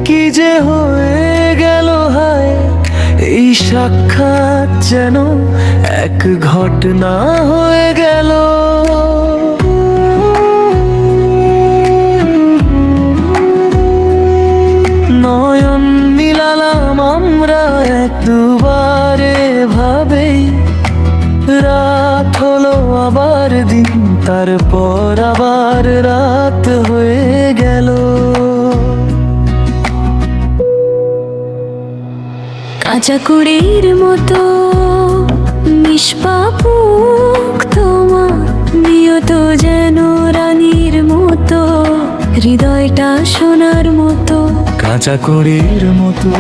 কি যে হয়ে গেল হায়, এই সাক্ষাৎ যেন এক ঘটনা হয়ে গেল। নয়ন মিলালাম আমরা এক দুবারে ভাবেই, রাত হলো আবার দিন, তারপর আবার রাত হয়ে গেল। কাঁচা কুড়ির মতো নিষ্পাপ তোমার, নিয়ত যেন রানীর মতো, হৃদয়টা সোনার মতো। কাঁচা কড়ির মতো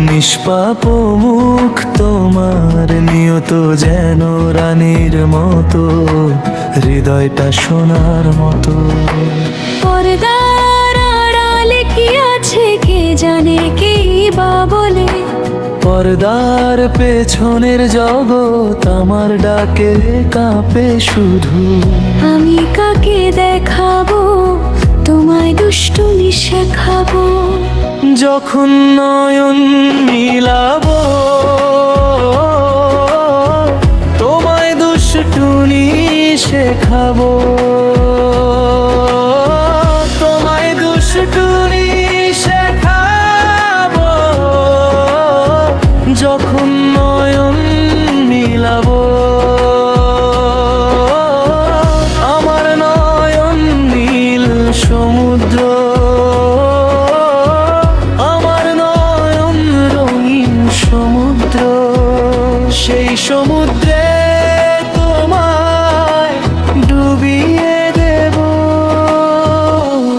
নিষ্পাপ মুখ তোমার, নিয়ত যেন রানীর মতো, হৃদয়টা সোনার মতো। পর্দার আড়ালে কি আছে কে জানে, কি বা বলে। পর্দার পেছনের জগৎ আমার ডাকে কাঁপে শুধু। আমি কাকে দেখাবো তোমায় দুষ্টুমি শেখাবো, যখন নয়ন মিলাবো তোমায় দুষ্টুমি শেখাবো। তোমায় দুষ্টুমি শেখাবো, যখন নয়ন মিলাবো। আমার নয়ন নীল সমুদ্র, আমার নয়ন রঙিন সমুদ্র, সেই সমুদ্রে তোমায় ডুবিয়ে দেব।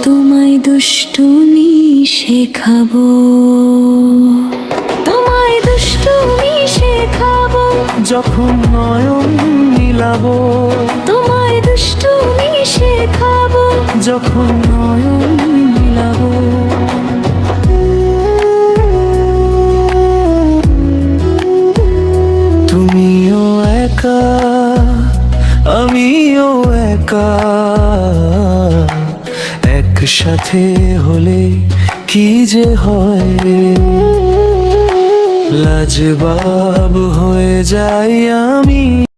তোমায় দুষ্টুমি শেখাবো, তোমায় দুষ্টুমি শেখাবো, যখন নয়ন মিলাবো। তোমায় দুষ্টুমি শেখাবো, যখন নয়ন মিলাবো। তুমিও একা আমিও একা, একসাথে হলে কি যে হয়, লাজবাব হয়ে যাই আমি।